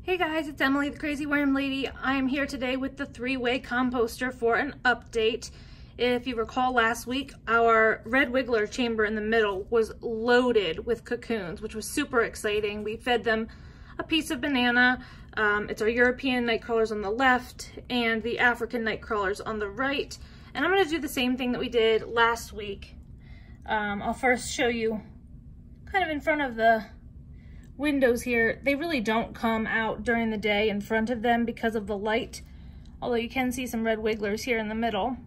Hey guys, it's Emily, the Crazy Worm Lady. I am here today with the 3-way composter for an update. If you recall last week, our red wiggler chamber in the middle was loaded with cocoons, which was super exciting. We fed them a piece of banana. It's our European nightcrawlers on the left and the African nightcrawlers on the right. And I'm going to do the same thing that we did last week. I'll first show you kind of in front of the windows here. They really don't come out during the day in front of them because of the light, although you can see some red wigglers here in the middle.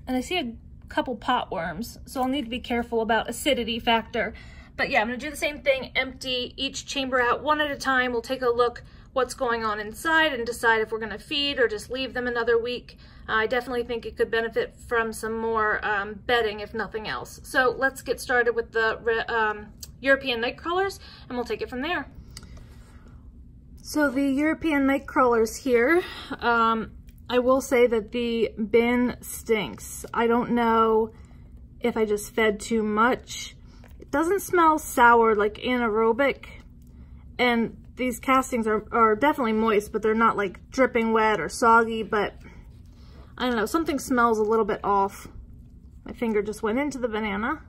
And I see a couple potworms, so I'll need to be careful about acidity factor. But yeah, I'm gonna do the same thing, empty each chamber out one at a time. We'll take a look what's going on inside and decide if we're gonna feed or just leave them another week. I definitely think it could benefit from some more bedding, if nothing else. So let's get started with the European nightcrawlers, and we'll take it from there. So the European nightcrawlers here, I will say that the bin stinks. I don't know if I just fed too much. It doesn't smell sour like anaerobic, and these castings are definitely moist, but they're not like dripping wet or soggy, but I don't know, something smells a little bit off. My finger just went into the banana.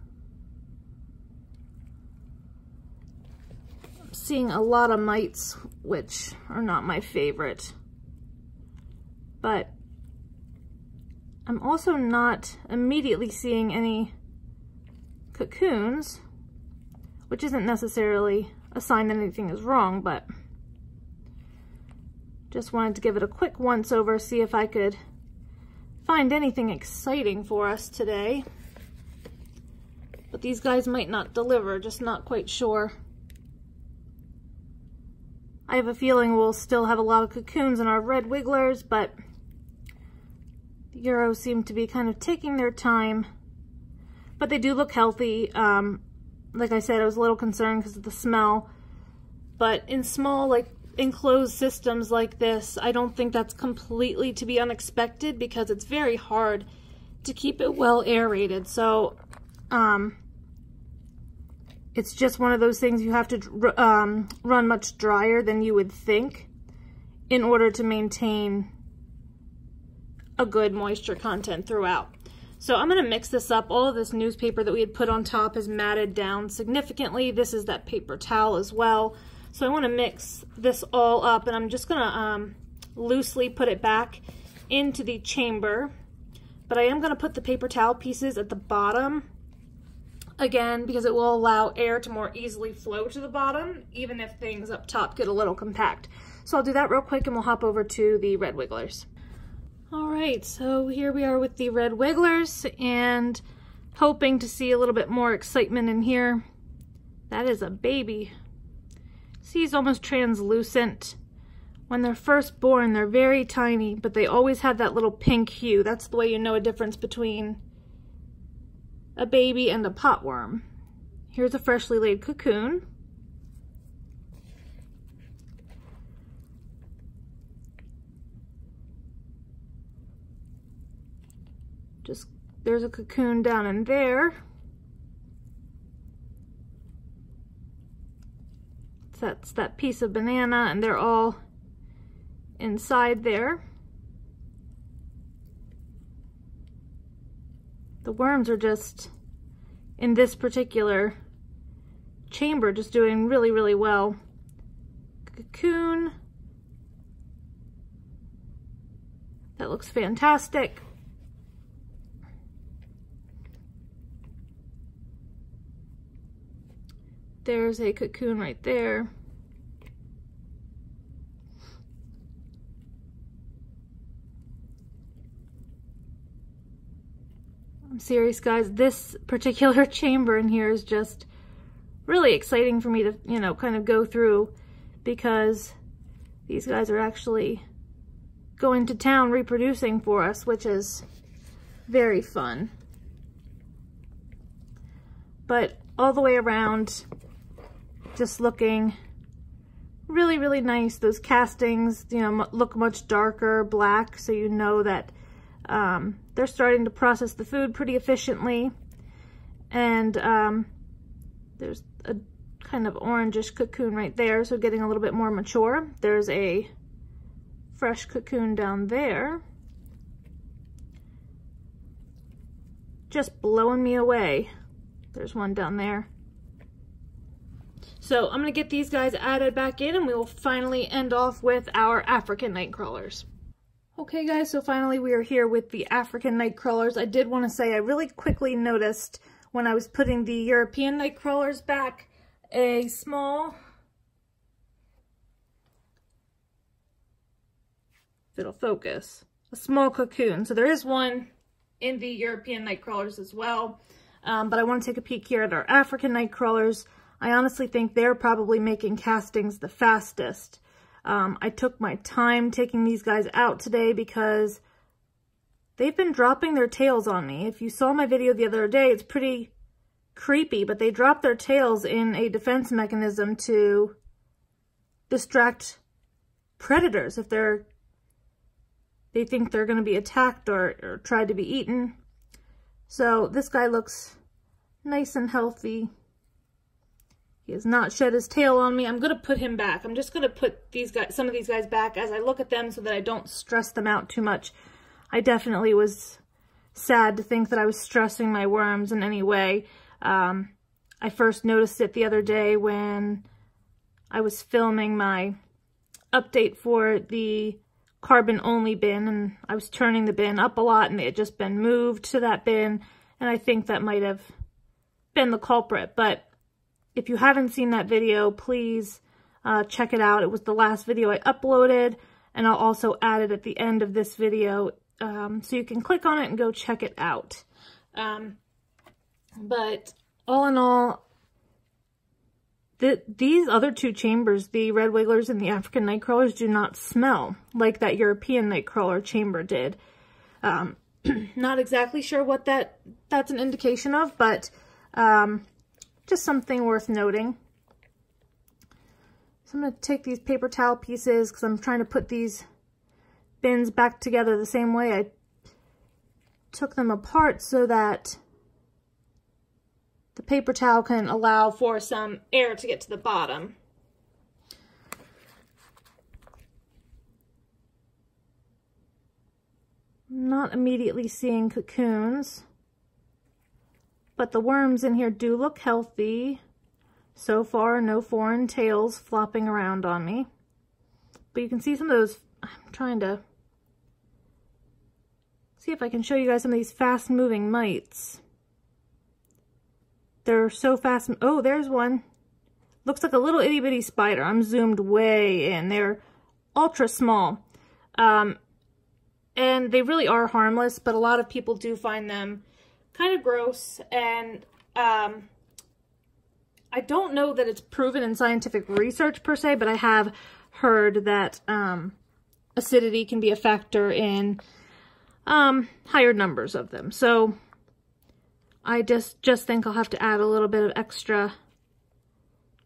I'm seeing a lot of mites, which are not my favorite. But I'm also not immediately seeing any cocoons, which isn't necessarily a sign that anything is wrong, but just wanted to give it a quick once over, see if I could find anything exciting for us today. But these guys might not deliver, just not quite sure. I have a feeling we'll still have a lot of cocoons in our red wigglers, but the Euros seem to be kind of taking their time. But they do look healthy. Like I said, I was a little concerned because of the smell. But in small, like, enclosed systems like this, I don't think that's completely to be unexpected because it's very hard to keep it well aerated. So it's just one of those things you have to run much drier than you would think in order to maintain a good moisture content throughout. So I'm going to mix this up. All of this newspaper that we had put on top is matted down significantly. This is that paper towel as well. So I want to mix this all up, and I'm just going to loosely put it back into the chamber. But I am going to put the paper towel pieces at the bottom, again, because it will allow air to more easily flow to the bottom, even if things up top get a little compact. So I'll do that real quick, and we'll hop over to the red wigglers. All right, so here we are with the red wigglers, and hoping to see a little bit more excitement in here. That is a baby. See, he's almost translucent. When they're first born, they're very tiny, but they always have that little pink hue. That's the way you know a difference between a baby and a potworm. Here's a freshly laid cocoon. There's a cocoon down in there. That's that piece of banana, and they're all inside there. The worms are just, in this particular chamber, just doing really, really well. Cocoon. That looks fantastic. There's a cocoon right there. I'm serious, guys. This particular chamber in here is just really exciting for me to, you know, kind of go through, because these guys are actually going to town reproducing for us, which is very fun. But all the way around, just looking really, really nice. Those castings, you know, look much darker black, so you know that they're starting to process the food pretty efficiently. And there's a kind of orangish cocoon right there, so getting a little bit more mature. There's a fresh cocoon down there. Just blowing me away. There's one down there. So I'm going to get these guys added back in and we will finally end off with our African nightcrawlers. Okay guys, so finally we are here with the African nightcrawlers. I did want to say I really quickly noticed when I was putting the European nightcrawlers back a small, if it'll focus, a small cocoon. So there is one in the European nightcrawlers as well. But I want to take a peek here at our African nightcrawlers. I honestly think they're probably making castings the fastest. I took my time taking these guys out today because they've been dropping their tails on me. If you saw my video the other day, it's pretty creepy, but they drop their tails in a defense mechanism to distract predators if they think they're going to be attacked or tried to be eaten. So this guy looks nice and healthy. He has not shed his tail on me. I'm going to put him back. I'm just going to put these guys, some of these guys back as I look at them so that I don't stress them out too much. I definitely was sad to think that I was stressing my worms in any way. I first noticed it the other day when I was filming my update for the carbon only bin, and I was turning the bin up a lot and they had just been moved to that bin, and I think that might have been the culprit. But if you haven't seen that video, please check it out. It was the last video I uploaded, and I'll also add it at the end of this video so you can click on it and go check it out. But all in all, these other two chambers, the red wigglers and the African nightcrawlers, do not smell like that European nightcrawler chamber did. Not exactly sure what that's an indication of, but just something worth noting. So I'm going to take these paper towel pieces because I'm trying to put these bins back together the same way I took them apart so that the paper towel can allow for some air to get to the bottom. Not immediately seeing cocoons, but the worms in here do look healthy. So far, no foreign tails flopping around on me. But you can see some of those. I'm trying to see if I can show you guys some of these fast-moving mites. They're so fast. Oh, there's one. Looks like a little itty-bitty spider. I'm zoomed way in. They're ultra small. And they really are harmless, but a lot of people do find them kind of gross. And I don't know that it's proven in scientific research per se, but I have heard that acidity can be a factor in higher numbers of them. So I just think I'll have to add a little bit of extra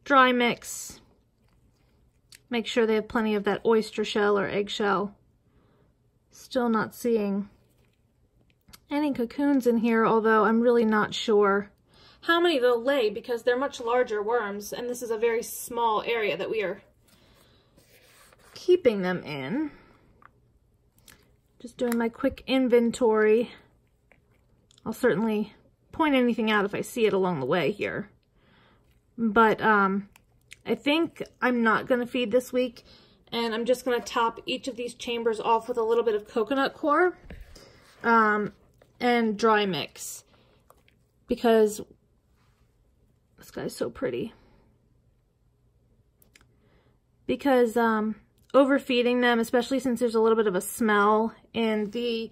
dry mix. Make sure they have plenty of that oyster shell or eggshell. Still not seeing any cocoons in here, although I'm really not sure how many they'll lay because they're much larger worms, and this is a very small area that we are keeping them in. Just doing my quick inventory. I'll certainly point anything out if I see it along the way here. But I think I'm not going to feed this week, and I'm just going to top each of these chambers off with a little bit of coconut coir and dry mix, because this guy's so pretty. Because overfeeding them, especially since there's a little bit of a smell in the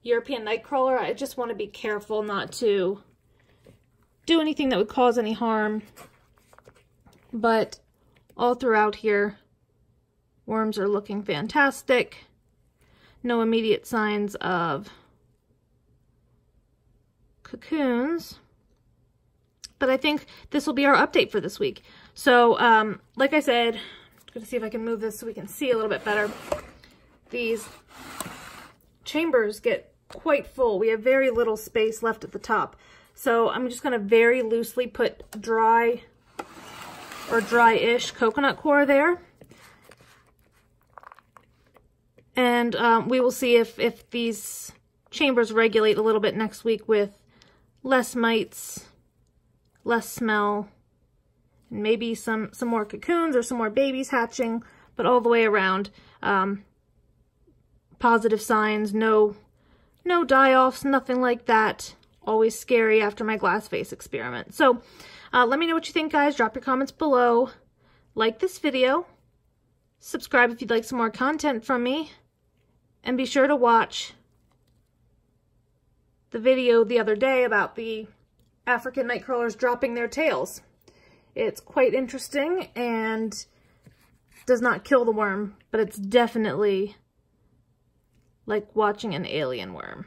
European nightcrawler, I just want to be careful not to do anything that would cause any harm. But all throughout here, worms are looking fantastic. No immediate signs of cocoons. But I think this will be our update for this week. So, like I said, I'm going to see if I can move this so we can see a little bit better. These chambers get quite full. We have very little space left at the top. So I'm just going to very loosely put dry or dry-ish coconut coir there. And we will see if these chambers regulate a little bit next week with less mites, less smell, and maybe some more cocoons or some more babies hatching, but all the way around, positive signs, no die-offs, nothing like that. Always scary after my glass vase experiment. So let me know what you think, guys. Drop your comments below. Like this video. Subscribe if you'd like some more content from me. And be sure to watch the video the other day about the African nightcrawlers dropping their tails. It's quite interesting and does not kill the worm, but it's definitely like watching an alien worm.